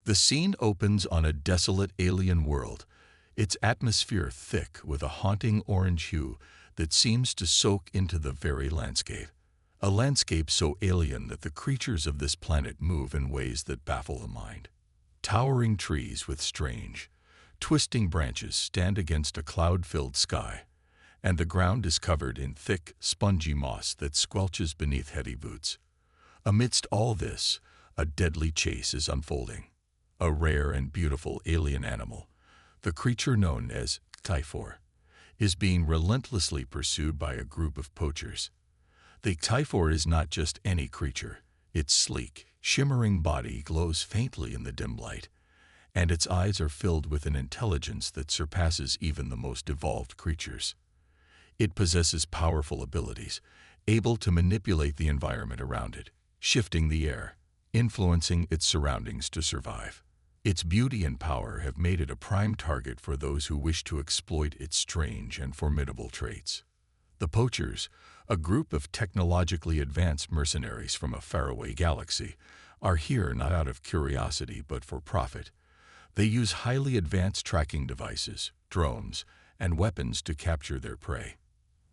The scene opens on a desolate alien world, its atmosphere thick with a haunting orange hue that seems to soak into the very landscape. A landscape so alien that the creatures of this planet move in ways that baffle the mind. Towering trees with strange, twisting branches stand against a cloud-filled sky, and the ground is covered in thick, spongy moss that squelches beneath heavy boots. Amidst all this, a deadly chase is unfolding. A rare and beautiful alien animal, the creature known as Typhor, is being relentlessly pursued by a group of poachers. The Typhor is not just any creature. Its sleek, shimmering body glows faintly in the dim light, and its eyes are filled with an intelligence that surpasses even the most evolved creatures. It possesses powerful abilities, able to manipulate the environment around it, shifting the air, influencing its surroundings to survive. Its beauty and power have made it a prime target for those who wish to exploit its strange and formidable traits. The poachers, a group of technologically advanced mercenaries from a faraway galaxy, are here not out of curiosity but for profit. They use highly advanced tracking devices, drones, and weapons to capture their prey.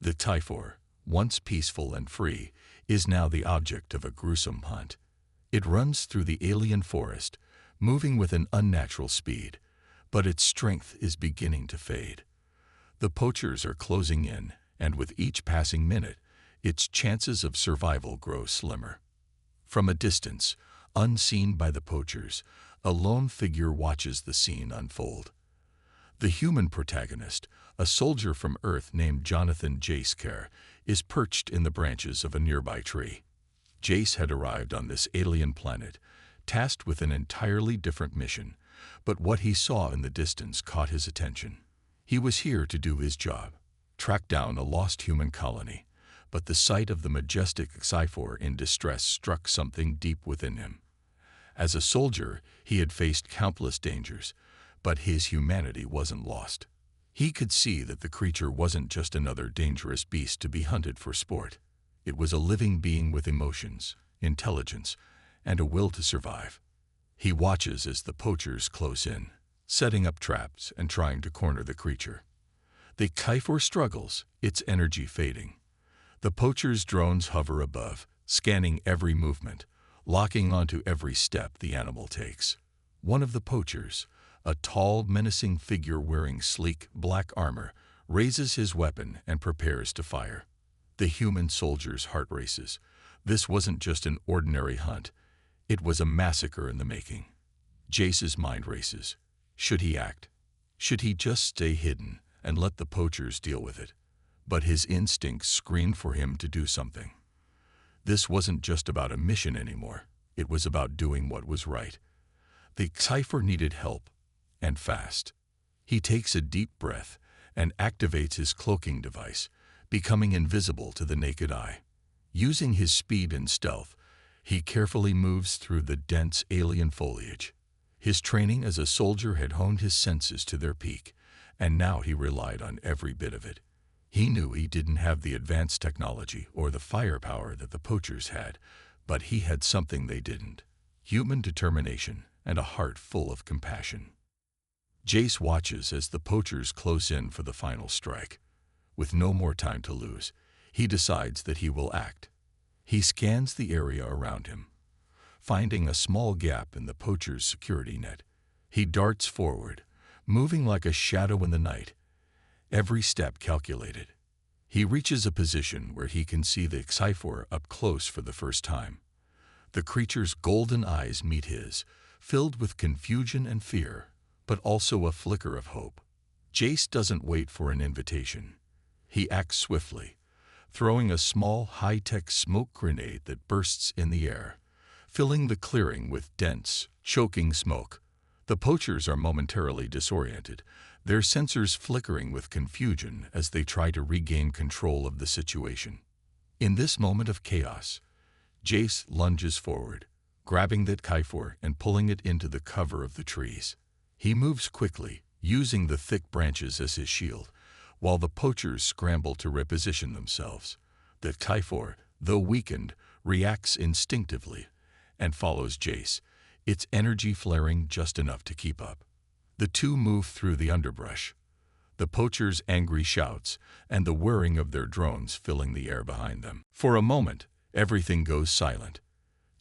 The Typhor, once peaceful and free, is now the object of a gruesome hunt. It runs through the alien forest, moving with an unnatural speed, but its strength is beginning to fade. The poachers are closing in, and with each passing minute, its chances of survival grow slimmer. From a distance, unseen by the poachers, a lone figure watches the scene unfold. The human protagonist, a soldier from Earth named Jonathan Jace, is perched in the branches of a nearby tree. Jace had arrived on this alien planet, tasked with an entirely different mission, but what he saw in the distance caught his attention. He was here to do his job, track down a lost human colony, but the sight of the majestic Typhor in distress struck something deep within him. As a soldier, he had faced countless dangers, but his humanity wasn't lost. He could see that the creature wasn't just another dangerous beast to be hunted for sport. It was a living being with emotions, intelligence, and a will to survive. He watches as the poachers close in, setting up traps and trying to corner the creature. The Typhor struggles, its energy fading. The poachers' drones hover above, scanning every movement, locking onto every step the animal takes. One of the poachers, a tall, menacing figure wearing sleek, black armor, raises his weapon and prepares to fire. The human soldier's heart races. This wasn't just an ordinary hunt. It was a massacre in the making. Jace's mind races. Should he act? Should he just stay hidden and let the poachers deal with it? But his instincts screamed for him to do something. This wasn't just about a mission anymore. It was about doing what was right. The Typhor needed help, and fast. He takes a deep breath and activates his cloaking device, becoming invisible to the naked eye. Using his speed and stealth, he carefully moves through the dense alien foliage. His training as a soldier had honed his senses to their peak, and now he relied on every bit of it. He knew he didn't have the advanced technology or the firepower that the poachers had, but he had something they didn't: human determination and a heart full of compassion. Jace watches as the poachers close in for the final strike. With no more time to lose, he decides that he will act. He scans the area around him. Finding a small gap in the poachers' security net, he darts forward, moving like a shadow in the night, every step calculated. He reaches a position where he can see the Typhor up close for the first time. The creature's golden eyes meet his, filled with confusion and fear, but also a flicker of hope. Jace doesn't wait for an invitation. He acts swiftly, throwing a small, high-tech smoke grenade that bursts in the air, filling the clearing with dense, choking smoke. The poachers are momentarily disoriented, their sensors flickering with confusion as they try to regain control of the situation. In this moment of chaos, Jace lunges forward, grabbing the Typhor and pulling it into the cover of the trees. He moves quickly, using the thick branches as his shield, while the poachers scramble to reposition themselves. The Typhor, though weakened, reacts instinctively and follows Jace, its energy flaring just enough to keep up. The two move through the underbrush, the poachers' angry shouts and the whirring of their drones filling the air behind them. For a moment, everything goes silent.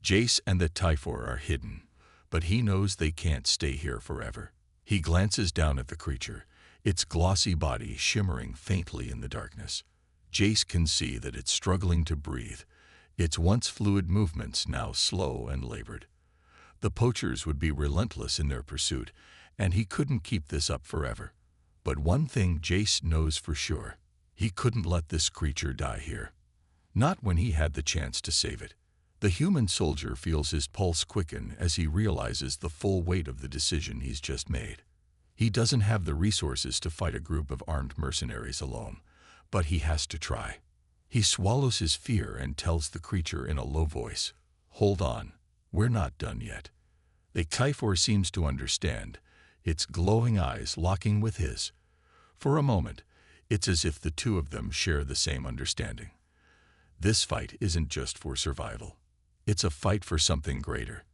Jace and the Typhor are hidden, but he knows they can't stay here forever. He glances down at the creature, its glossy body shimmering faintly in the darkness. Jace can see that it's struggling to breathe, its once fluid movements now slow and labored. The poachers would be relentless in their pursuit, and he couldn't keep this up forever. But one thing Jace knows for sure: he couldn't let this creature die here. Not when he had the chance to save it. The human soldier feels his pulse quicken as he realizes the full weight of the decision he's just made. He doesn't have the resources to fight a group of armed mercenaries alone, but he has to try. He swallows his fear and tells the creature in a low voice, "Hold on, we're not done yet." The Typhor seems to understand, its glowing eyes locking with his. For a moment, it's as if the two of them share the same understanding. This fight isn't just for survival. It's a fight for something greater.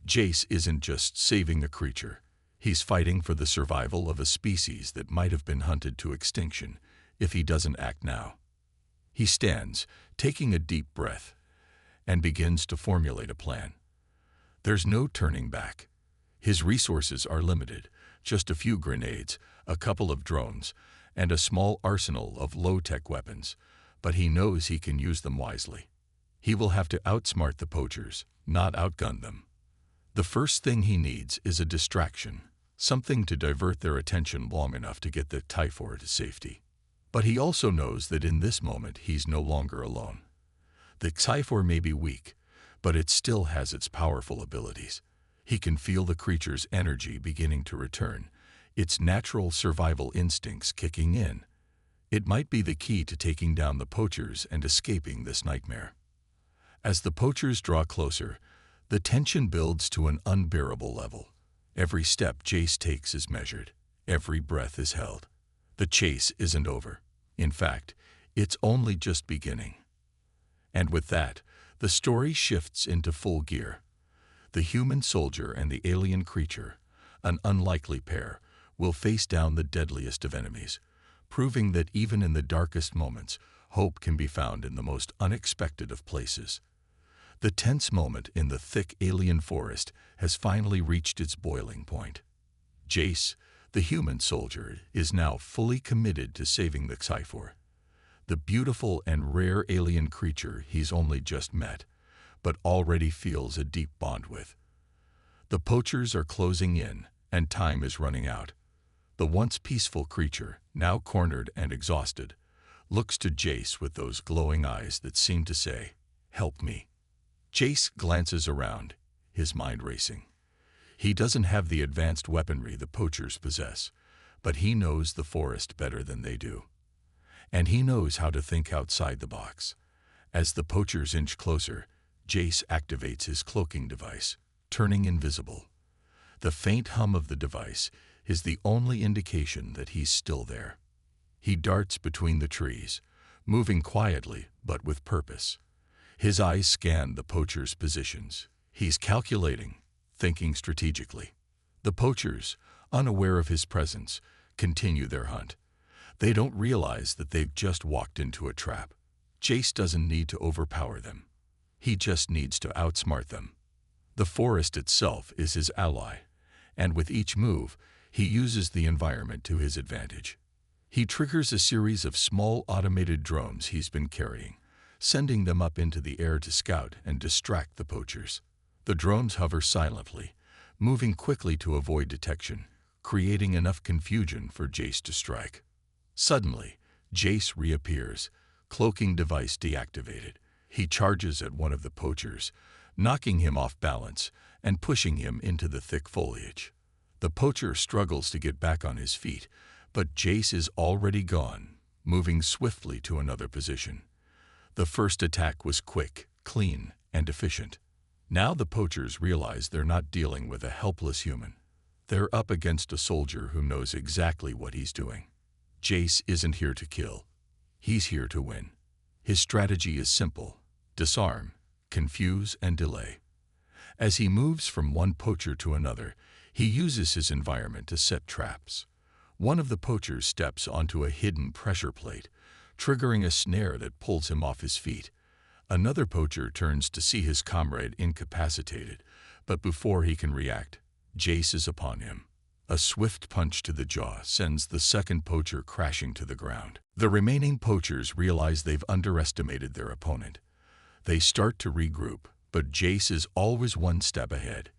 Jace isn't just saving a creature. He's fighting for the survival of a species that might have been hunted to extinction if he doesn't act now. He stands, taking a deep breath, and begins to formulate a plan. There's no turning back. His resources are limited, just a few grenades, a couple of drones, and a small arsenal of low-tech weapons, but he knows he can use them wisely. He will have to outsmart the poachers, not outgun them. The first thing he needs is a distraction, something to divert their attention long enough to get the Typhor to safety. But he also knows that in this moment he's no longer alone. The Typhor may be weak, but it still has its powerful abilities. He can feel the creature's energy beginning to return, its natural survival instincts kicking in. It might be the key to taking down the poachers and escaping this nightmare. As the poachers draw closer, the tension builds to an unbearable level. Every step Jace takes is measured. Every breath is held. The chase isn't over. In fact, it's only just beginning. And with that, the story shifts into full gear. The human soldier and the alien creature, an unlikely pair, will face down the deadliest of enemies, proving that even in the darkest moments, hope can be found in the most unexpected of places. The tense moment in the thick alien forest has finally reached its boiling point. Jace, the human soldier, is now fully committed to saving the Typhor, the beautiful and rare alien creature he's only just met, but already feels a deep bond with. The poachers are closing in, and time is running out. The once peaceful creature, now cornered and exhausted, looks to Jace with those glowing eyes that seem to say, "Help me." Jace glances around, his mind racing. He doesn't have the advanced weaponry the poachers possess, but he knows the forest better than they do. And he knows how to think outside the box. As the poachers inch closer, Jace activates his cloaking device, turning invisible. The faint hum of the device is the only indication that he's still there. He darts between the trees, moving quietly but with purpose. His eyes scan the poachers' positions. He's calculating, thinking strategically. The poachers, unaware of his presence, continue their hunt. They don't realize that they've just walked into a trap. Jace doesn't need to overpower them. He just needs to outsmart them. The forest itself is his ally, and with each move, he uses the environment to his advantage. He triggers a series of small automated drones he's been carrying, sending them up into the air to scout and distract the poachers. The drones hover silently, moving quickly to avoid detection, creating enough confusion for Jace to strike. Suddenly, Jace reappears, cloaking device deactivated. He charges at one of the poachers, knocking him off balance and pushing him into the thick foliage. The poacher struggles to get back on his feet, but Jace is already gone, moving swiftly to another position. The first attack was quick, clean, and efficient. Now the poachers realize they're not dealing with a helpless human. They're up against a soldier who knows exactly what he's doing. Jace isn't here to kill. He's here to win. His strategy is simple: disarm, confuse, and delay. As he moves from one poacher to another, he uses his environment to set traps. One of the poachers steps onto a hidden pressure plate, triggering a snare that pulls him off his feet. Another poacher turns to see his comrade incapacitated, but before he can react, Jace is upon him. A swift punch to the jaw sends the second poacher crashing to the ground. The remaining poachers realize they've underestimated their opponent. They start to regroup, but Jace is always one step ahead.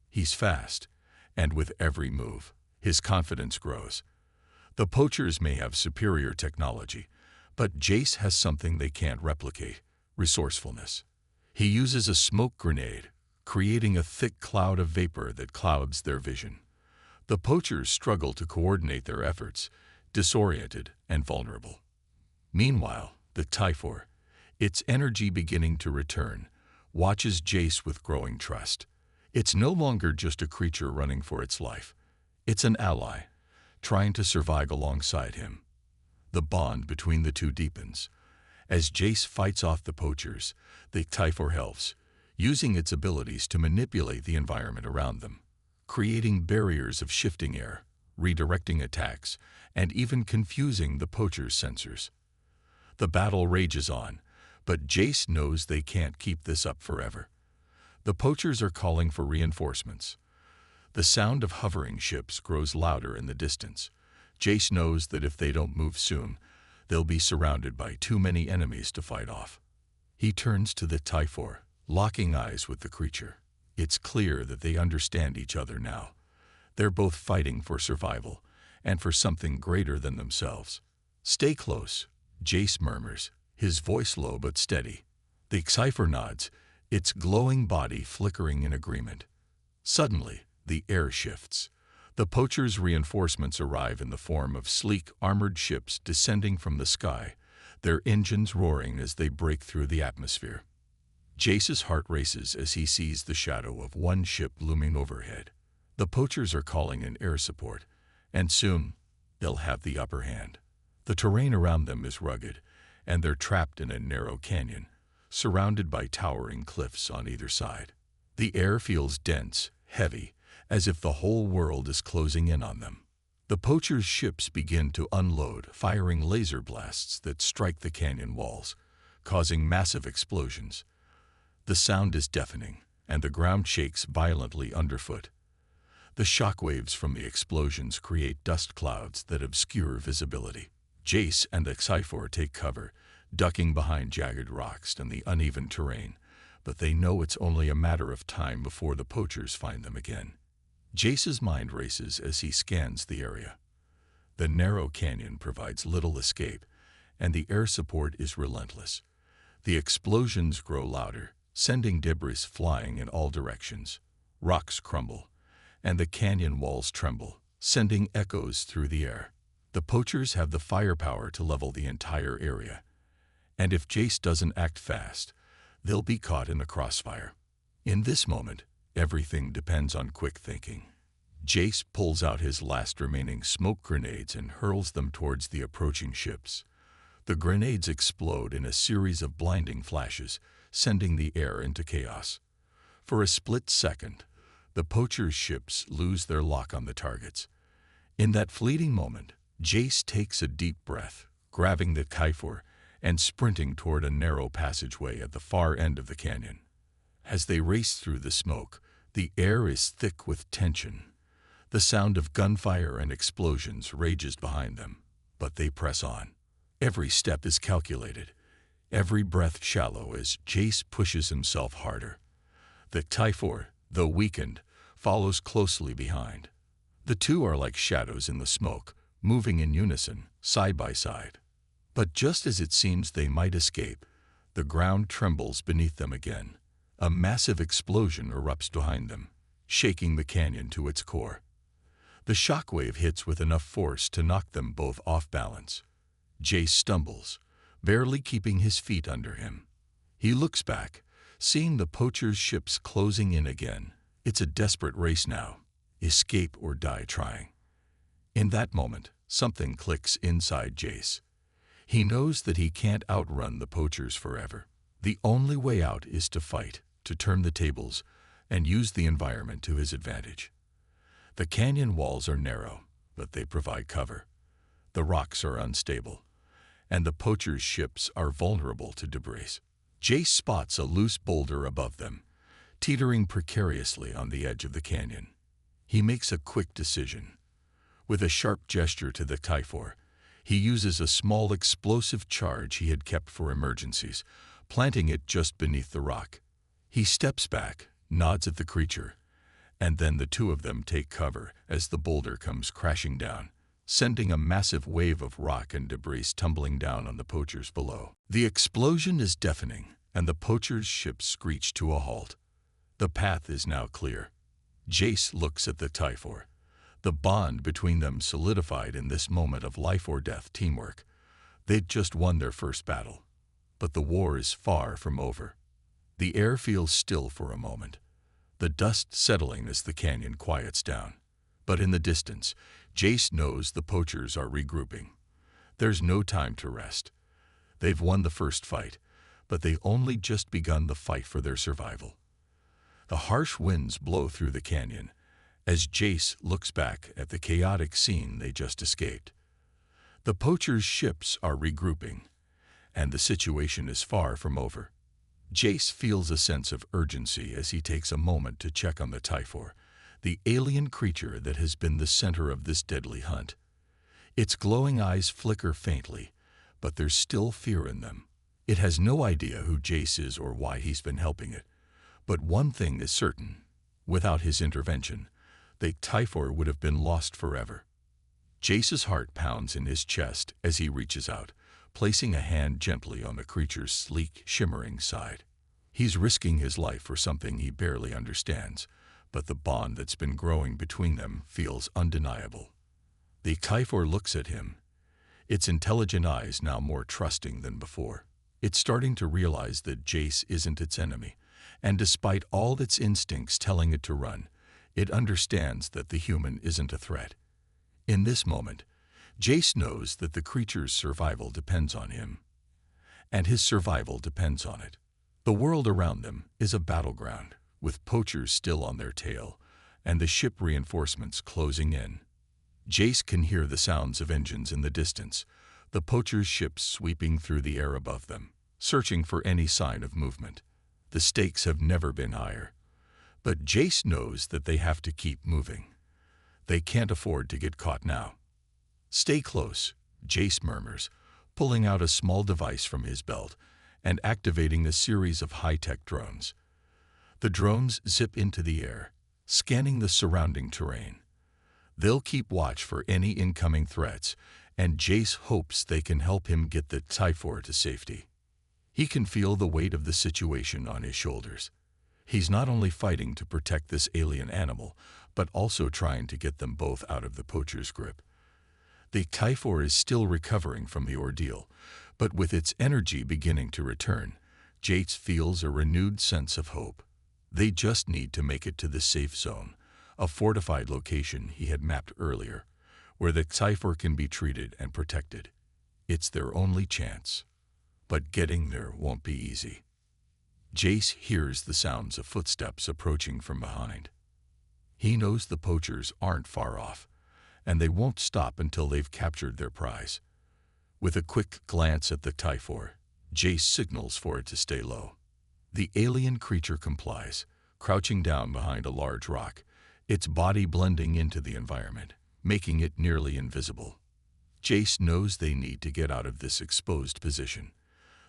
He's fast, and with every move, his confidence grows. The poachers may have superior technology, but Jace has something they can't replicate: resourcefulness. He uses a smoke grenade, creating a thick cloud of vapor that clouds their vision. The poachers struggle to coordinate their efforts, disoriented and vulnerable. Meanwhile, the Typhor, its energy beginning to return, watches Jace with growing trust. It's no longer just a creature running for its life. It's an ally, trying to survive alongside him. The bond between the two deepens. As Jace fights off the poachers, the Typhor helps, using its abilities to manipulate the environment around them, creating barriers of shifting air, redirecting attacks, and even confusing the poachers' sensors. The battle rages on, but Jace knows they can't keep this up forever. The poachers are calling for reinforcements. The sound of hovering ships grows louder in the distance. Jace knows that if they don't move soon, they'll be surrounded by too many enemies to fight off. He turns to the Typhor, locking eyes with the creature. It's clear that they understand each other now. They're both fighting for survival, and for something greater than themselves. "Stay close," Jace murmurs, his voice low but steady. The Typhor nods, its glowing body flickering in agreement. Suddenly, the air shifts. The poachers' reinforcements arrive in the form of sleek, armored ships descending from the sky, their engines roaring as they break through the atmosphere. Jace's heart races as he sees the shadow of one ship looming overhead. The poachers are calling in air support, and soon they'll have the upper hand. The terrain around them is rugged, and they're trapped in a narrow canyon, surrounded by towering cliffs on either side. The air feels dense, heavy, as if the whole world is closing in on them. The poachers' ships begin to unload, firing laser blasts that strike the canyon walls, causing massive explosions. The sound is deafening, and the ground shakes violently underfoot. The shockwaves from the explosions create dust clouds that obscure visibility. Jace and the Typhor take cover, ducking behind jagged rocks and the uneven terrain, but they know it's only a matter of time before the poachers find them again. Jace's mind races as he scans the area. The narrow canyon provides little escape, and the air support is relentless. The explosions grow louder, sending debris flying in all directions. Rocks crumble, and the canyon walls tremble, sending echoes through the air. The poachers have the firepower to level the entire area, and if Jace doesn't act fast, they'll be caught in the crossfire. In this moment, everything depends on quick thinking. Jace pulls out his last remaining smoke grenades and hurls them towards the approaching ships. The grenades explode in a series of blinding flashes, sending the air into chaos. For a split second, the poachers' ships lose their lock on the targets. In that fleeting moment, Jace takes a deep breath, grabbing the Typhor and sprinting toward a narrow passageway at the far end of the canyon. As they race through the smoke, the air is thick with tension. The sound of gunfire and explosions rages behind them, but they press on. Every step is calculated, every breath shallow as Jace pushes himself harder. The Typhor, though weakened, follows closely behind. The two are like shadows in the smoke, moving in unison, side by side. But just as it seems they might escape, the ground trembles beneath them again. A massive explosion erupts behind them, shaking the canyon to its core. The shockwave hits with enough force to knock them both off balance. Jace stumbles, barely keeping his feet under him. He looks back, seeing the poachers' ships closing in again. It's a desperate race now, escape or die trying. In that moment, something clicks inside Jace. He knows that he can't outrun the poachers forever. The only way out is to fight, to turn the tables, and use the environment to his advantage. The canyon walls are narrow, but they provide cover. The rocks are unstable, and the poachers' ships are vulnerable to debris. Jace spots a loose boulder above them, teetering precariously on the edge of the canyon. He makes a quick decision. With a sharp gesture to the Typhor, he uses a small explosive charge he had kept for emergencies, planting it just beneath the rock. He steps back, nods at the creature, and then the two of them take cover as the boulder comes crashing down, sending a massive wave of rock and debris tumbling down on the poachers below. The explosion is deafening, and the poachers' ship screech to a halt. The path is now clear. Jace looks at the Typhor. The bond between them solidified in this moment of life-or-death teamwork. They'd just won their first battle, but the war is far from over. The air feels still for a moment, the dust settling as the canyon quiets down. But in the distance, Jace knows the poachers are regrouping. There's no time to rest. They've won the first fight, but they've only just begun the fight for their survival. The harsh winds blow through the canyon as Jace looks back at the chaotic scene they just escaped. The poachers' ships are regrouping, and the situation is far from over. Jace feels a sense of urgency as he takes a moment to check on the Typhor, the alien creature that has been the center of this deadly hunt. Its glowing eyes flicker faintly, but there's still fear in them. It has no idea who Jace is or why he's been helping it. But one thing is certain. Without his intervention, the Typhor would have been lost forever. Jace's heart pounds in his chest as he reaches out, placing a hand gently on the creature's sleek, shimmering side. He's risking his life for something he barely understands, but the bond that's been growing between them feels undeniable. The Typhor looks at him, its intelligent eyes now more trusting than before. It's starting to realize that Jace isn't its enemy, and despite all its instincts telling it to run, it understands that the human isn't a threat. In this moment, Jace knows that the creature's survival depends on him, and his survival depends on it. The world around them is a battleground, with poachers still on their tail, and the ship reinforcements closing in. Jace can hear the sounds of engines in the distance, the poachers' ships sweeping through the air above them, searching for any sign of movement. The stakes have never been higher. But Jace knows that they have to keep moving. They can't afford to get caught now. "Stay close," Jace murmurs, pulling out a small device from his belt and activating a series of high-tech drones. The drones zip into the air, scanning the surrounding terrain. They'll keep watch for any incoming threats, and Jace hopes they can help him get the Typhor to safety. He can feel the weight of the situation on his shoulders. He's not only fighting to protect this alien animal, but also trying to get them both out of the poacher's grip. The Typhor is still recovering from the ordeal, but with its energy beginning to return, Jace feels a renewed sense of hope. They just need to make it to the safe zone, a fortified location he had mapped earlier, where the Typhor can be treated and protected. It's their only chance. But getting there won't be easy. Jace hears the sounds of footsteps approaching from behind. He knows the poachers aren't far off, and they won't stop until they've captured their prize. With a quick glance at the Typhor, Jace signals for it to stay low. The alien creature complies, crouching down behind a large rock, its body blending into the environment, making it nearly invisible. Jace knows they need to get out of this exposed position.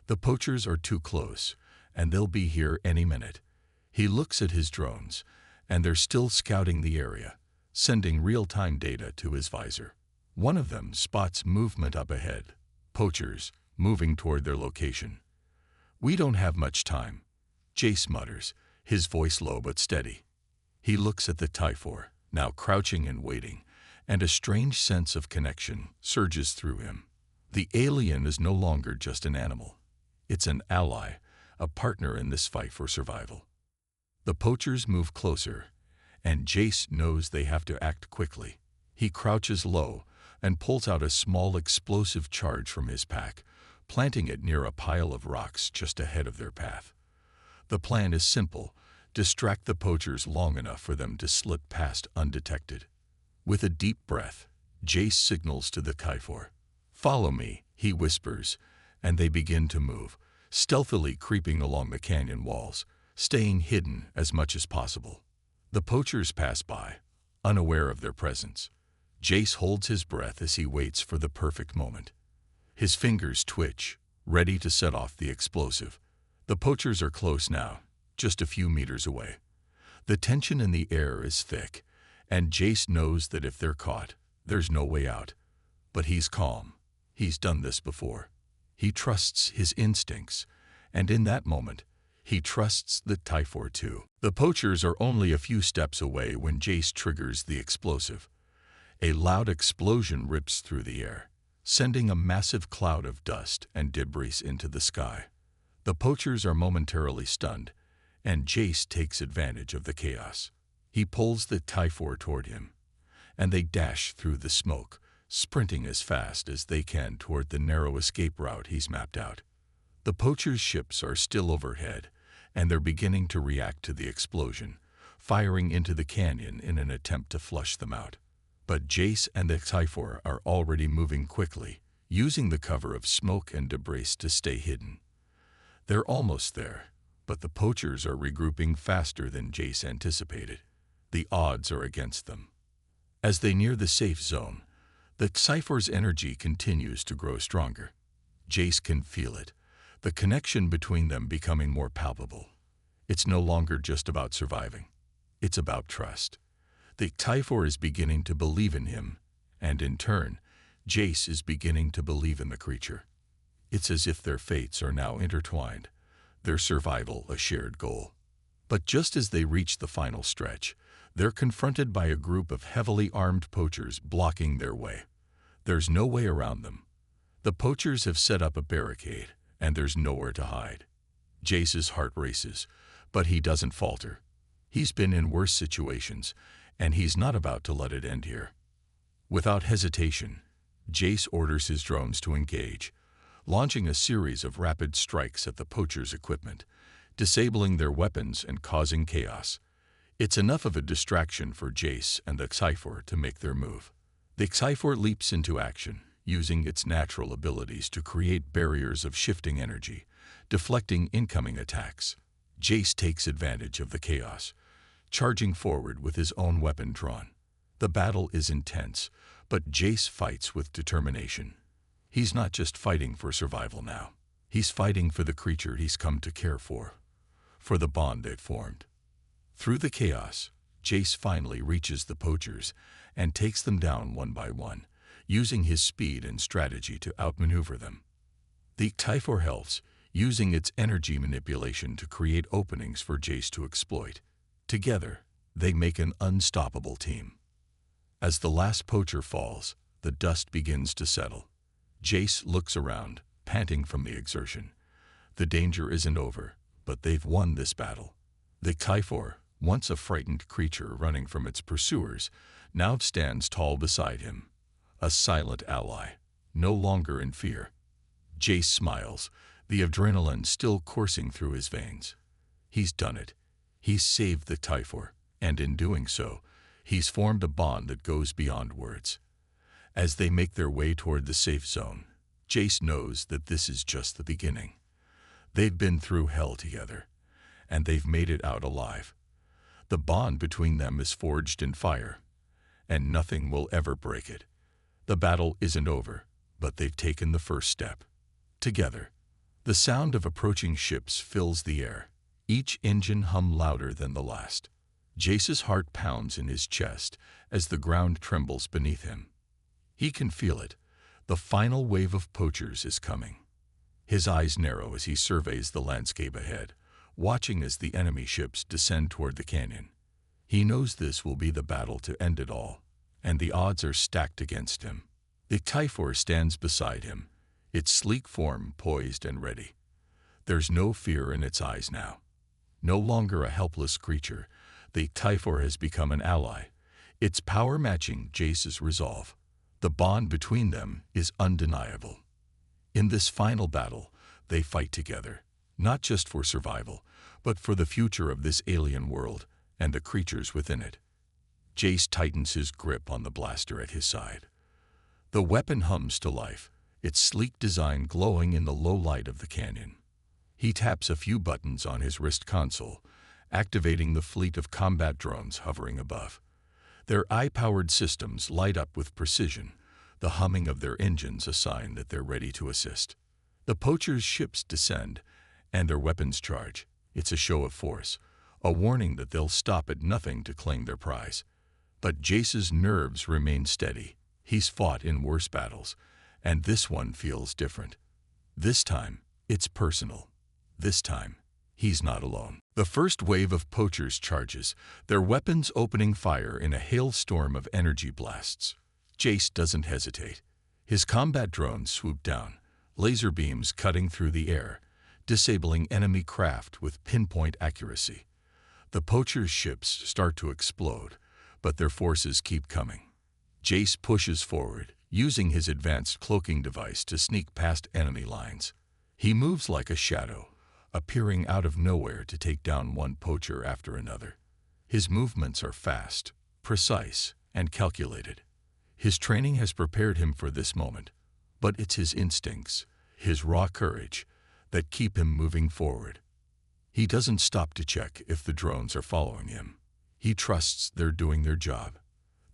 The poachers are too close, and they'll be here any minute. He looks at his drones, and they're still scouting the area, sending real-time data to his visor. One of them spots movement up ahead, poachers moving toward their location. "We don't have much time," Jace mutters, his voice low but steady. He looks at the Typhor, now crouching and waiting, and a strange sense of connection surges through him. The alien is no longer just an animal. It's an ally, a partner in this fight for survival. The poachers move closer, and Jace knows they have to act quickly. He crouches low and pulls out a small explosive charge from his pack, planting it near a pile of rocks just ahead of their path. The plan is simple, distract the poachers long enough for them to slip past undetected. With a deep breath, Jace signals to the Kyphor. "Follow me," he whispers, and they begin to move, stealthily creeping along the canyon walls, staying hidden as much as possible. The poachers pass by, unaware of their presence. Jace holds his breath as he waits for the perfect moment. His fingers twitch, ready to set off the explosive. The poachers are close now, just a few meters away. The tension in the air is thick, and Jace knows that if they're caught, there's no way out. But he's calm. He's done this before. He trusts his instincts, and in that moment, he trusts the Kyphor too. The poachers are only a few steps away when Jace triggers the explosive. A loud explosion rips through the air, sending a massive cloud of dust and debris into the sky. The poachers are momentarily stunned, and Jace takes advantage of the chaos. He pulls the Kyphor toward him, and they dash through the smoke, sprinting as fast as they can toward the narrow escape route he's mapped out. The poachers' ships are still overhead, and they're beginning to react to the explosion, firing into the canyon in an attempt to flush them out. But Jace and the Kyphor are already moving quickly, using the cover of smoke and debris to stay hidden. They're almost there, but the poachers are regrouping faster than Jace anticipated. The odds are against them. As they near the safe zone, the Kyphor's energy continues to grow stronger. Jace can feel it, the connection between them becoming more palpable. It's no longer just about surviving. It's about trust. The Kyphor is beginning to believe in him, and in turn, Jace is beginning to believe in the creature. It's as if their fates are now intertwined, their survival a shared goal. But just as they reach the final stretch, they're confronted by a group of heavily armed poachers blocking their way. There's no way around them. The poachers have set up a barricade, and there's nowhere to hide. Jace's heart races, but he doesn't falter. He's been in worse situations, and he's not about to let it end here. Without hesitation, Jace orders his drones to engage, launching a series of rapid strikes at the poachers' equipment, disabling their weapons and causing chaos. It's enough of a distraction for Jace and the Kyphor to make their move. The Kyphor leaps into action, using its natural abilities to create barriers of shifting energy, deflecting incoming attacks. Jace takes advantage of the chaos, charging forward with his own weapon drawn. The battle is intense, but Jace fights with determination. He's not just fighting for survival now. He's fighting for the creature he's come to care for the bond they've formed. Through the chaos, Jace finally reaches the poachers and takes them down one by one, using his speed and strategy to outmaneuver them. The Kyphor helps, using its energy manipulation to create openings for Jace to exploit. Together, they make an unstoppable team. As the last poacher falls, the dust begins to settle. Jace looks around, panting from the exertion. The danger isn't over, but they've won this battle. The Kyphor, once a frightened creature running from its pursuers, now stands tall beside him, a silent ally, no longer in fear. Jace smiles, the adrenaline still coursing through his veins. He's done it. He's saved the Kyphor, and in doing so, he's formed a bond that goes beyond words. As they make their way toward the safe zone, Jace knows that this is just the beginning. They've been through hell together, and they've made it out alive. The bond between them is forged in fire, and nothing will ever break it. The battle isn't over, but they've taken the first step. Together, the sound of approaching ships fills the air, each engine hum louder than the last. Jace's heart pounds in his chest as the ground trembles beneath him. He can feel it. The final wave of poachers is coming. His eyes narrow as he surveys the landscape ahead, watching as the enemy ships descend toward the canyon. He knows this will be the battle to end it all, and the odds are stacked against him. The Kyphor stands beside him, its sleek form poised and ready. There's no fear in its eyes now. No longer a helpless creature, the Kyphor has become an ally, its power matching Jace's resolve. The bond between them is undeniable. In this final battle, they fight together, not just for survival, but for the future of this alien world and the creatures within it. Jace tightens his grip on the blaster at his side. The weapon hums to life, its sleek design glowing in the low light of the canyon. He taps a few buttons on his wrist console, activating the fleet of combat drones hovering above. Their eye-powered systems light up with precision, the humming of their engines a sign that they're ready to assist. The poachers' ships descend, and their weapons charge. It's a show of force, a warning that they'll stop at nothing to claim their prize. But Jace's nerves remain steady. He's fought in worse battles, and this one feels different. This time, it's personal. This time, he's not alone. The first wave of poachers charges, their weapons opening fire in a hailstorm of energy blasts. Jace doesn't hesitate. His combat drones swoop down, laser beams cutting through the air, disabling enemy craft with pinpoint accuracy. The poachers' ships start to explode, but their forces keep coming. Jace pushes forward, using his advanced cloaking device to sneak past enemy lines. He moves like a shadow, appearing out of nowhere to take down one poacher after another. His movements are fast, precise, and calculated. His training has prepared him for this moment, but it's his instincts, his raw courage, that keep him moving forward. He doesn't stop to check if the drones are following him. He trusts they're doing their job.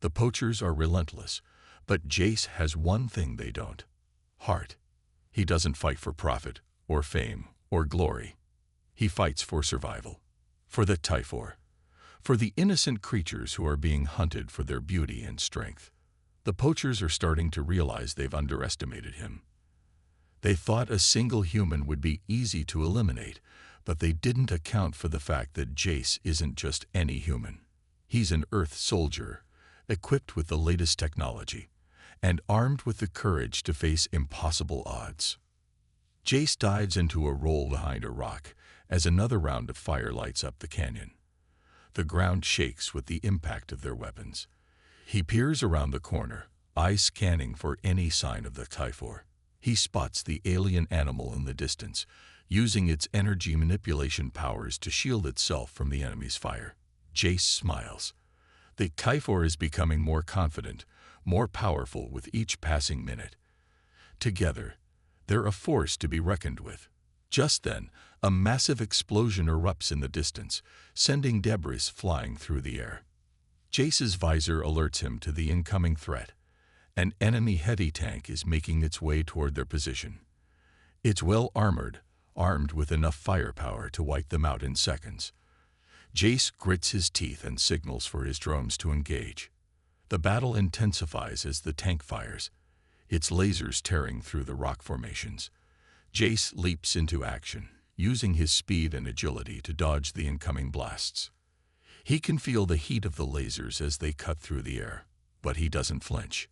The poachers are relentless, but Jace has one thing they don't: heart. He doesn't fight for profit, or fame, or glory. He fights for survival, for the Typhor, for the innocent creatures who are being hunted for their beauty and strength. The poachers are starting to realize they've underestimated him. They thought a single human would be easy to eliminate, but they didn't account for the fact that Jace isn't just any human. He's an Earth soldier, equipped with the latest technology, and armed with the courage to face impossible odds. Jace dives into a roll behind a rock as another round of fire lights up the canyon. The ground shakes with the impact of their weapons. He peers around the corner, eyes scanning for any sign of the Typhor. He spots the alien animal in the distance, using its energy manipulation powers to shield itself from the enemy's fire. Jace smiles. The Typhor is becoming more confident, more powerful with each passing minute. Together, they're a force to be reckoned with. Just then, a massive explosion erupts in the distance, sending debris flying through the air. Jace's visor alerts him to the incoming threat. An enemy heavy tank is making its way toward their position. It's well armored, armed with enough firepower to wipe them out in seconds. Jace grits his teeth and signals for his drones to engage. The battle intensifies as the tank fires, its lasers tearing through the rock formations. Jace leaps into action, using his speed and agility to dodge the incoming blasts. He can feel the heat of the lasers as they cut through the air, but he doesn't flinch.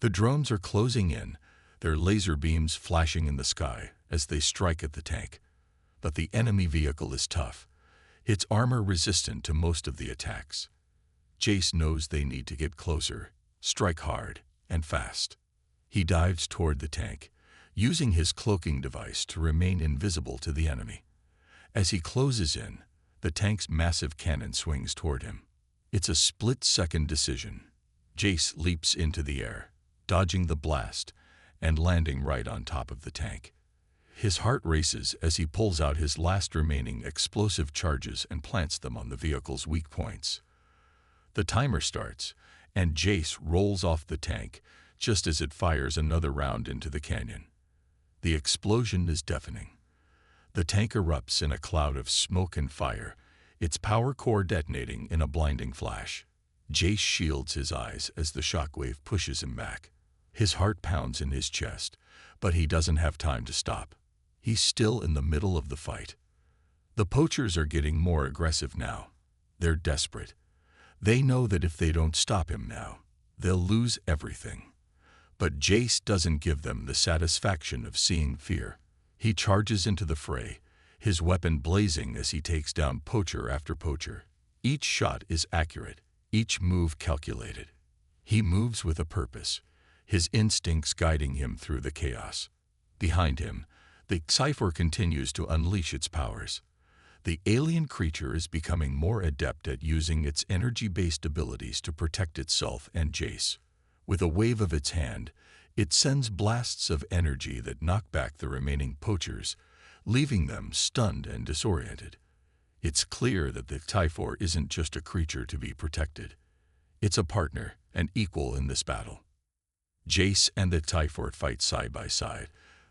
The drones are closing in, their laser beams flashing in the sky as they strike at the tank. But the enemy vehicle is tough, its armor resistant to most of the attacks. Jace knows they need to get closer, strike hard, and fast. He dives toward the tank, using his cloaking device to remain invisible to the enemy. As he closes in, the tank's massive cannon swings toward him. It's a split-second decision. Jace leaps into the air, dodging the blast, and landing right on top of the tank. His heart races as he pulls out his last remaining explosive charges and plants them on the vehicle's weak points. The timer starts, and Jace rolls off the tank just as it fires another round into the canyon. The explosion is deafening. The tank erupts in a cloud of smoke and fire, its power core detonating in a blinding flash. Jace shields his eyes as the shockwave pushes him back. His heart pounds in his chest, but he doesn't have time to stop. He's still in the middle of the fight. The poachers are getting more aggressive now. They're desperate. They know that if they don't stop him now, they'll lose everything. But Jace doesn't give them the satisfaction of seeing fear. He charges into the fray, his weapon blazing as he takes down poacher after poacher. Each shot is accurate, each move calculated. He moves with a purpose, his instincts guiding him through the chaos. Behind him, The Sci-Fi continues to unleash its powers. The alien creature is becoming more adept at using its energy-based abilities to protect itself and Jace. With a wave of its hand, it sends blasts of energy that knock back the remaining poachers, leaving them stunned and disoriented. It's clear that the Typhor isn't just a creature to be protected. It's a partner, an equal in this battle. Jace and the Typhor fight side by side,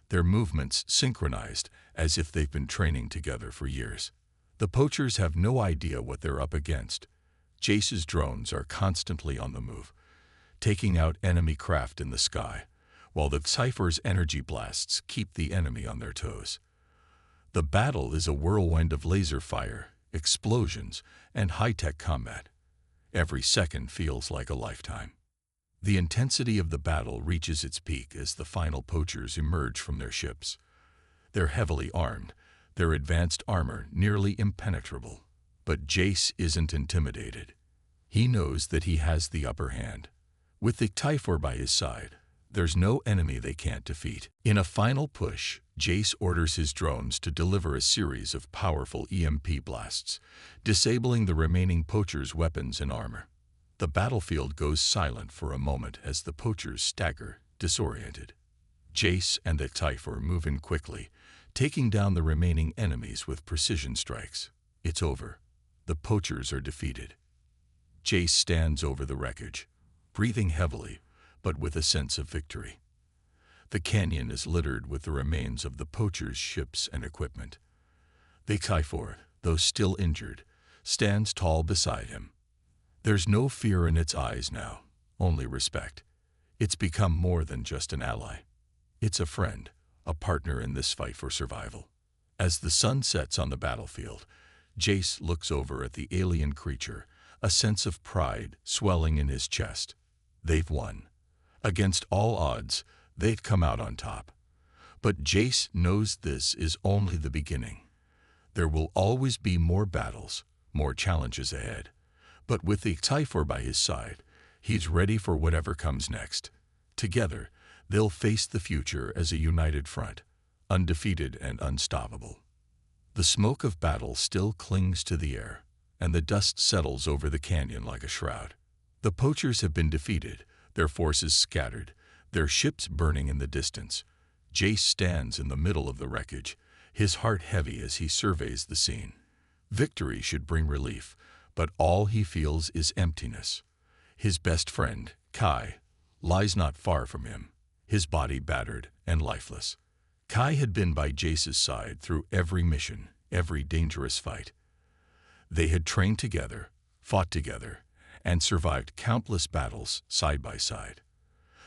their movements synchronized as if they've been training together for years. The poachers have no idea what they're up against. Jace's drones are constantly on the move, taking out enemy craft in the sky, while the Typhor's energy blasts keep the enemy on their toes. The battle is a whirlwind of laser fire, explosions, and high-tech combat. Every second feels like a lifetime. The intensity of the battle reaches its peak as the final poachers emerge from their ships. They're heavily armed, their advanced armor nearly impenetrable. But Jace isn't intimidated. He knows that he has the upper hand. With the Typhor by his side, there's no enemy they can't defeat. In a final push, Jace orders his drones to deliver a series of powerful EMP blasts, disabling the remaining poachers' weapons and armor. The battlefield goes silent for a moment as the poachers stagger, disoriented. Jace and the Typhor move in quickly, taking down the remaining enemies with precision strikes. It's over. The poachers are defeated. Jace stands over the wreckage, breathing heavily, but with a sense of victory. The canyon is littered with the remains of the poachers' ships and equipment. The Typhor, though still injured, stands tall beside him. There's no fear in its eyes now, only respect. It's become more than just an ally. It's a friend, a partner in this fight for survival. As the sun sets on the battlefield, Jace looks over at the alien creature, a sense of pride swelling in his chest. They've won. Against all odds, they've come out on top. But Jace knows this is only the beginning. There will always be more battles, more challenges ahead. But with the Typhor by his side, he's ready for whatever comes next. Together, they'll face the future as a united front, undefeated and unstoppable. The smoke of battle still clings to the air, and the dust settles over the canyon like a shroud. The poachers have been defeated, their forces scattered, their ships burning in the distance. Jace stands in the middle of the wreckage, his heart heavy as he surveys the scene. Victory should bring relief, but all he feels is emptiness. His best friend, Kai, lies not far from him, his body battered and lifeless. Kai had been by Jace's side through every mission, every dangerous fight. They had trained together, fought together, and survived countless battles side by side.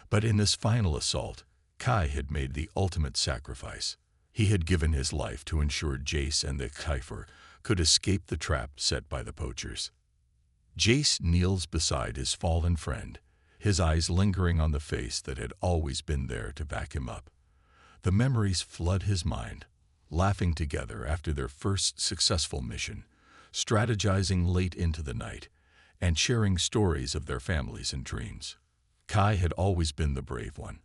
But in this final assault, Kai had made the ultimate sacrifice. He had given his life to ensure Jace and the Typhor could escape the trap set by the poachers. Jace kneels beside his fallen friend, his eyes lingering on the face that had always been there to back him up. The memories flood his mind, laughing together after their first successful mission, strategizing late into the night, and sharing stories of their families and dreams. Kai had always been the brave one,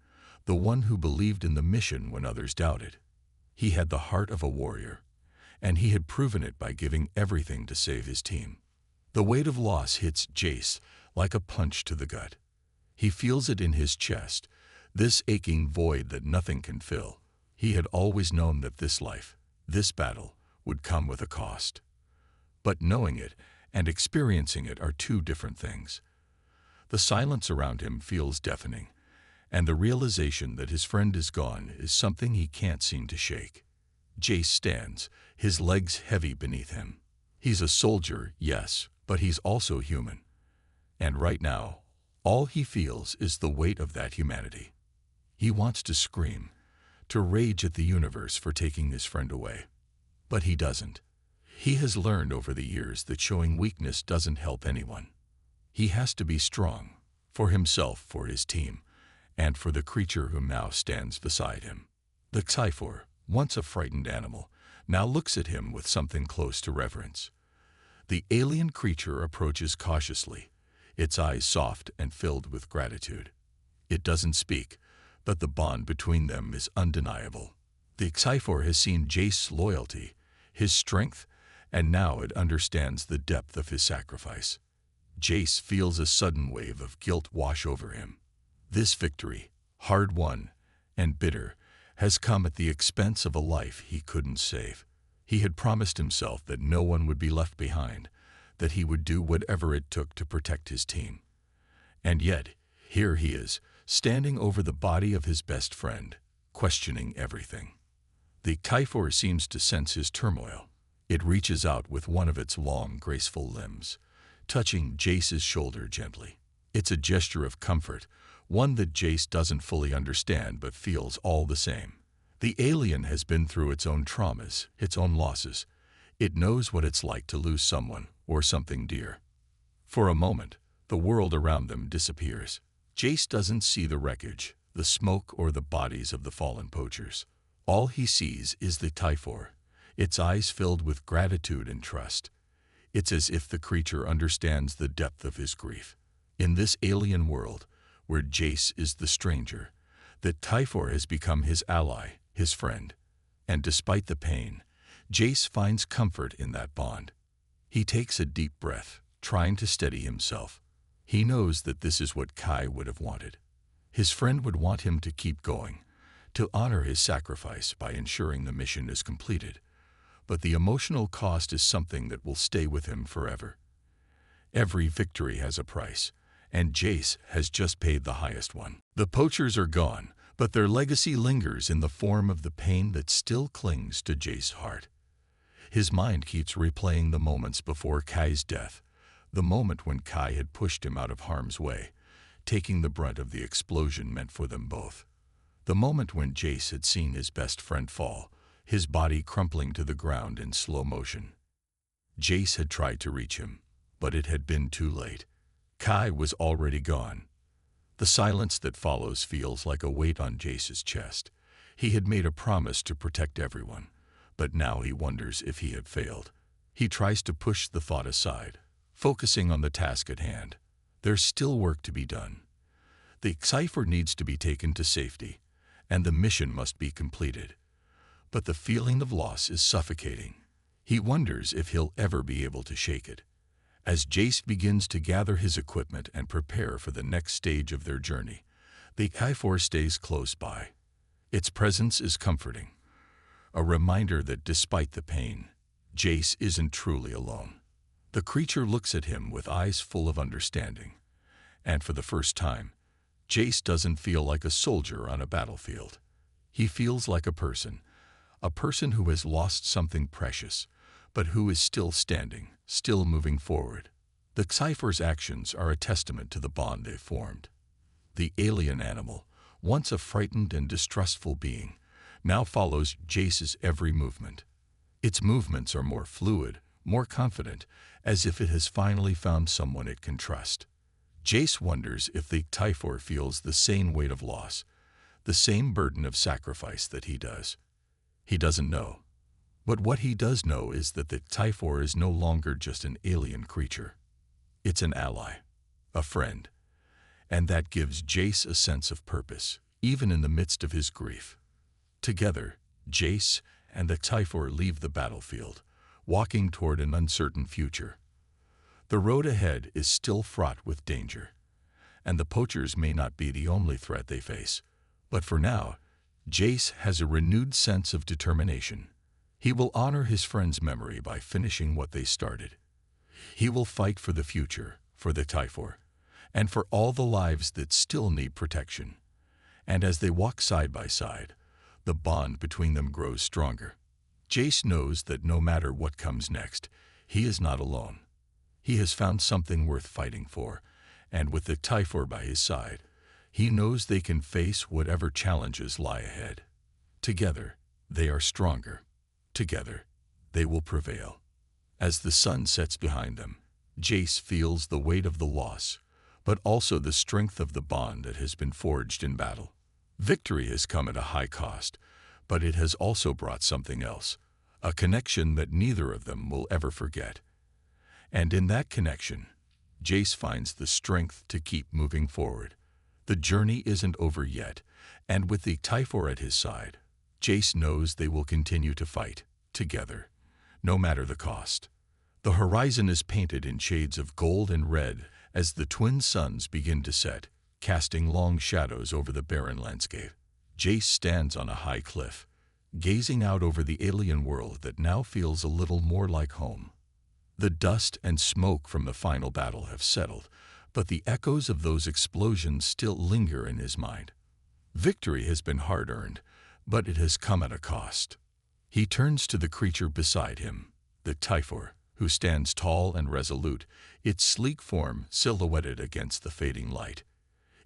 the one who believed in the mission when others doubted. He had the heart of a warrior, and he had proven it by giving everything to save his team. The weight of loss hits Jace like a punch to the gut. He feels it in his chest, this aching void that nothing can fill. He had always known that this life, this battle, would come with a cost. But knowing it and experiencing it are two different things. The silence around him feels deafening, and the realization that his friend is gone is something he can't seem to shake. Jace stands, his legs heavy beneath him. He's a soldier, yes, but he's also human. And right now, all he feels is the weight of that humanity. He wants to scream, to rage at the universe for taking his friend away. But he doesn't. He has learned over the years that showing weakness doesn't help anyone. He has to be strong, for himself, for his team, and for the creature who now stands beside him. The Typhor, once a frightened animal, now looks at him with something close to reverence. The alien creature approaches cautiously, its eyes soft and filled with gratitude. It doesn't speak, but the bond between them is undeniable. The Sci-Fi has seen Jace's loyalty, his strength, and now it understands the depth of his sacrifice. Jace feels a sudden wave of guilt wash over him. This victory, hard-won and bitter, has come at the expense of a life he couldn't save. He had promised himself that no one would be left behind, that he would do whatever it took to protect his team. And yet, here he is, standing over the body of his best friend, questioning everything. The Sci-Fi seems to sense his turmoil. It reaches out with one of its long, graceful limbs, touching Jace's shoulder gently. It's a gesture of comfort, one that Jace doesn't fully understand but feels all the same. The alien has been through its own traumas, its own losses. It knows what it's like to lose someone or something dear. For a moment, the world around them disappears. Jace doesn't see the wreckage, the smoke, or the bodies of the fallen poachers. All he sees is the Sci-Fi, its eyes filled with gratitude and trust. It's as if the creature understands the depth of his grief. In this alien world, where Jace is the stranger, the Sci-Fi has become his ally, his friend. And despite the pain, Jace finds comfort in that bond. He takes a deep breath, trying to steady himself. He knows that this is what Kai would have wanted. His friend would want him to keep going, to honor his sacrifice by ensuring the mission is completed. But the emotional cost is something that will stay with him forever. Every victory has a price, and Jace has just paid the highest one. The poachers are gone, but their legacy lingers in the form of the pain that still clings to Jace's heart. His mind keeps replaying the moments before Kai's death, the moment when Kai had pushed him out of harm's way, taking the brunt of the explosion meant for them both. The moment when Jace had seen his best friend fall, his body crumpling to the ground in slow motion. Jace had tried to reach him, but it had been too late. Kai was already gone. The silence that follows feels like a weight on Jace's chest. He had made a promise to protect everyone, but now he wonders if he had failed. He tries to push the thought aside, focusing on the task at hand. There's still work to be done. The Sci-Fi needs to be taken to safety, and the mission must be completed. But the feeling of loss is suffocating. He wonders if he'll ever be able to shake it. As Jace begins to gather his equipment and prepare for the next stage of their journey, the Sci-Fi stays close by. Its presence is comforting, a reminder that despite the pain, Jace isn't truly alone. The creature looks at him with eyes full of understanding, and for the first time, Jace doesn't feel like a soldier on a battlefield. He feels like a person who has lost something precious, but who is still standing, still moving forward. The Sci-Fi's actions are a testament to the bond they've formed. The alien animal, once a frightened and distrustful being, now follows Jace's every movement. Its movements are more fluid, more confident, as if it has finally found someone it can trust. Jace wonders if the Sci-Fi feels the same weight of loss, the same burden of sacrifice that he does. He doesn't know. But what he does know is that the Sci-Fi is no longer just an alien creature. It's an ally, a friend, and that gives Jace a sense of purpose, even in the midst of his grief. Together, Jace and the Sci-Fi leave the battlefield, walking toward an uncertain future. The road ahead is still fraught with danger, and the poachers may not be the only threat they face. But for now, Jace has a renewed sense of determination. He will honor his friend's memory by finishing what they started. He will fight for the future, for the Sci-Fi, and for all the lives that still need protection. And as they walk side by side, the bond between them grows stronger. Jace knows that no matter what comes next, he is not alone. He has found something worth fighting for, and with the Sci-Fi by his side, he knows they can face whatever challenges lie ahead. Together, they are stronger. Together, they will prevail. As the sun sets behind them, Jace feels the weight of the loss, but also the strength of the bond that has been forged in battle. Victory has come at a high cost, but it has also brought something else, a connection that neither of them will ever forget. And in that connection, Jace finds the strength to keep moving forward. The journey isn't over yet, and with the Sci-Fi at his side, Jace knows they will continue to fight, together, no matter the cost. The horizon is painted in shades of gold and red as the twin suns begin to set, casting long shadows over the barren landscape. Jace stands on a high cliff, gazing out over the alien world that now feels a little more like home. The dust and smoke from the final battle have settled, but the echoes of those explosions still linger in his mind. Victory has been hard-earned, but it has come at a cost. He turns to the creature beside him, the Typhor, who stands tall and resolute, its sleek form silhouetted against the fading light.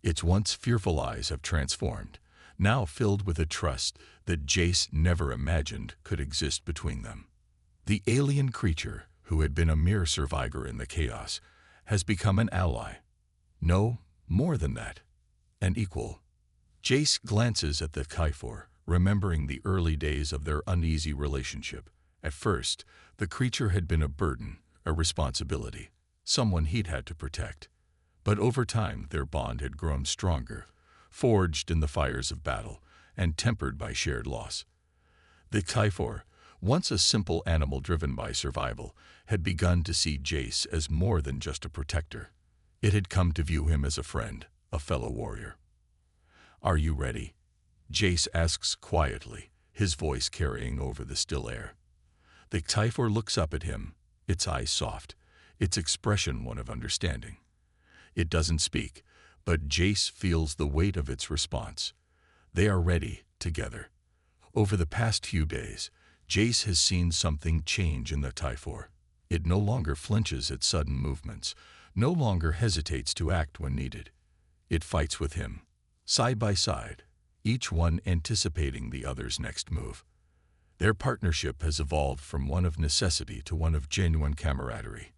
Its once fearful eyes have transformed, now filled with a trust that Jace never imagined could exist between them. The alien creature, who had been a mere survivor in the chaos, has become an ally. No, more than that, an equal. Jace glances at the Typhor, remembering the early days of their uneasy relationship. At first, the creature had been a burden, a responsibility, someone he'd had to protect. But over time, their bond had grown stronger, forged in the fires of battle and tempered by shared loss. The Typhor, once a simple animal driven by survival, had begun to see Jace as more than just a protector. It had come to view him as a friend, a fellow warrior. "Are you ready?" Jace asks quietly, his voice carrying over the still air. The Typhor looks up at him, its eyes soft, its expression one of understanding. It doesn't speak, but Jace feels the weight of its response. They are ready, together. Over the past few days, Jace has seen something change in the Typhor. It no longer flinches at sudden movements, no longer hesitates to act when needed. It fights with him, side by side, each one anticipating the other's next move. Their partnership has evolved from one of necessity to one of genuine camaraderie.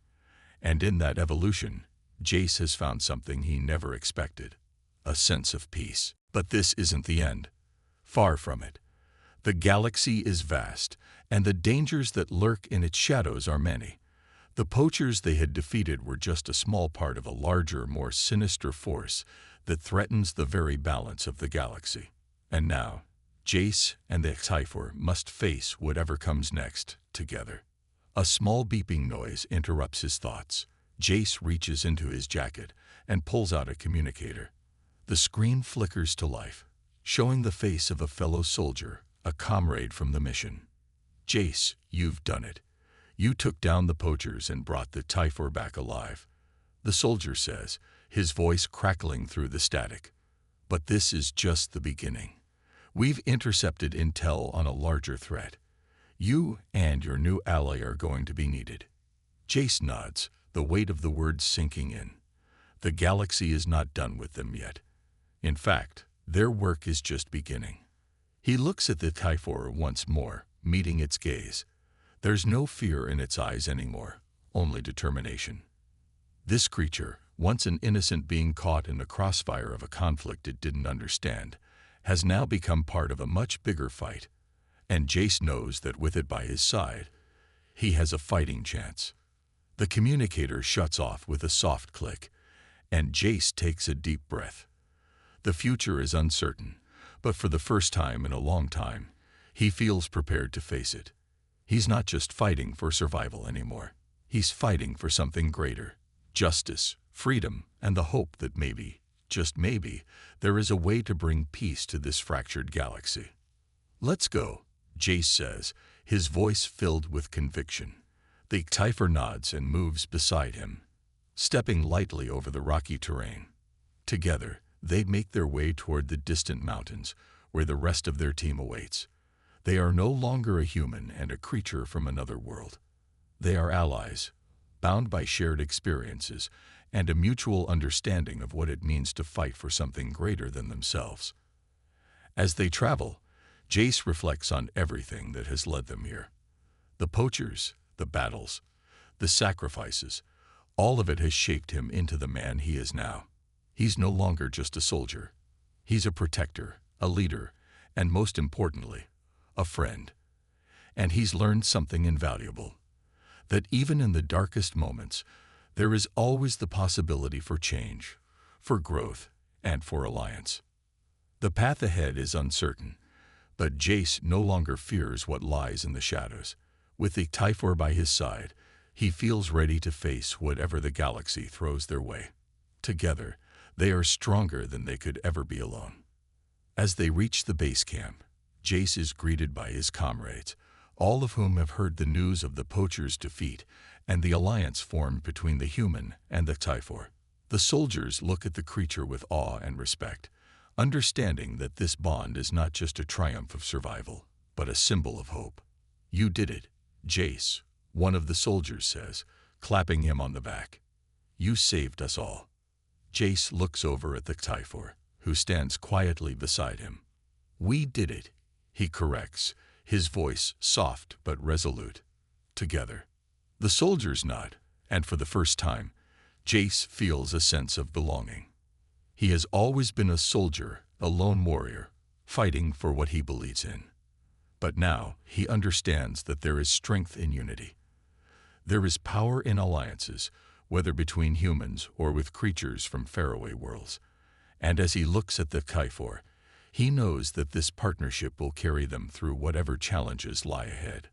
And in that evolution, Jace has found something he never expected, a sense of peace. But this isn't the end. Far from it. The galaxy is vast, and the dangers that lurk in its shadows are many. The poachers they had defeated were just a small part of a larger, more sinister force that threatens the very balance of the galaxy. And now, Jace and the Typhor must face whatever comes next, together. A small beeping noise interrupts his thoughts. Jace reaches into his jacket and pulls out a communicator. The screen flickers to life, showing the face of a fellow soldier, a comrade from the mission. "Jace, you've done it. You took down the poachers and brought the Typhor back alive," the soldier says, his voice crackling through the static. "But this is just the beginning. We've intercepted intel on a larger threat. You and your new ally are going to be needed." Jace nods, the weight of the words sinking in. The galaxy is not done with them yet. In fact, their work is just beginning. He looks at the Typhor once more, meeting its gaze. There's no fear in its eyes anymore, only determination. This creature, once an innocent being caught in the crossfire of a conflict it didn't understand, has now become part of a much bigger fight. And Jace knows that with it by his side, he has a fighting chance. The communicator shuts off with a soft click, and Jace takes a deep breath. The future is uncertain, but for the first time in a long time, he feels prepared to face it. He's not just fighting for survival anymore. He's fighting for something greater: justice, freedom, and the hope that maybe, just maybe, there is a way to bring peace to this fractured galaxy. "Let's go," Jace says, his voice filled with conviction. The Typhor nods and moves beside him, stepping lightly over the rocky terrain. Together, they make their way toward the distant mountains, where the rest of their team awaits. They are no longer a human and a creature from another world. They are allies, bound by shared experiences and a mutual understanding of what it means to fight for something greater than themselves. As they travel, Jace reflects on everything that has led them here. The poachers, the battles, the sacrifices, all of it has shaped him into the man he is now. He's no longer just a soldier. He's a protector, a leader, and most importantly, a friend. And he's learned something invaluable: that even in the darkest moments, there is always the possibility for change, for growth, and for alliance. The path ahead is uncertain, But Jace no longer fears what lies in the shadows. With the Typhor by his side, he feels ready to face whatever the galaxy throws their way. Together, they are stronger than they could ever be alone. As they reach the base camp, Jace is greeted by his comrades, all of whom have heard the news of the poachers' defeat and the alliance formed between the human and the Typhor. The soldiers look at the creature with awe and respect, understanding that this bond is not just a triumph of survival, but a symbol of hope. "You did it, Jace," one of the soldiers says, clapping him on the back. "You saved us all." Jace looks over at the Typhor, who stands quietly beside him. "We did it," he corrects, his voice soft but resolute. Together. The soldiers nod, and for the first time, Jace feels a sense of belonging. He has always been a soldier, a lone warrior, fighting for what he believes in. But now he understands that there is strength in unity. There is power in alliances, whether between humans or with creatures from faraway worlds. And as he looks at the Typhor, he knows that this partnership will carry them through whatever challenges lie ahead.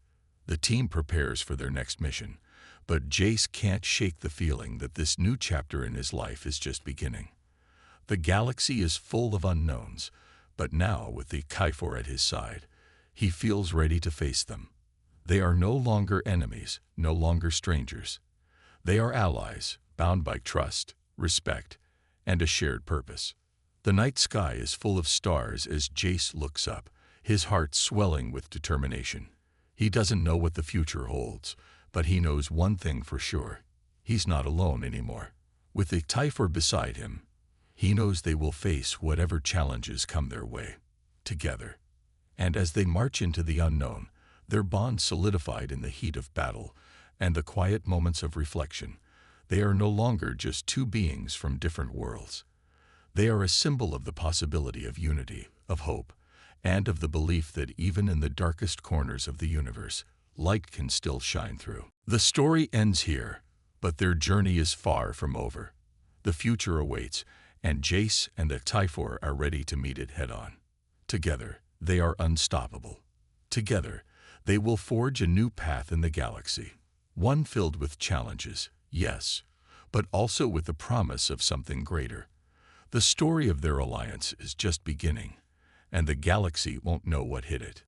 The team prepares for their next mission, but Jace can't shake the feeling that this new chapter in his life is just beginning. The galaxy is full of unknowns, but now with the Typhor at his side, he feels ready to face them. They are no longer enemies, no longer strangers. They are allies, bound by trust, respect, and a shared purpose. The night sky is full of stars as Jace looks up, his heart swelling with determination. He doesn't know what the future holds, but he knows one thing for sure. He's not alone anymore. With the Typhor beside him, he knows they will face whatever challenges come their way, together. And as they march into the unknown, their bond solidified in the heat of battle and the quiet moments of reflection, they are no longer just two beings from different worlds. They are a symbol of the possibility of unity, of hope, and of the belief that even in the darkest corners of the universe, light can still shine through. The story ends here, but their journey is far from over. The future awaits, and Jace and the Typhor are ready to meet it head-on. Together, they are unstoppable. Together, they will forge a new path in the galaxy, one filled with challenges, yes, but also with the promise of something greater. The story of their alliance is just beginning, and the galaxy won't know what hit it.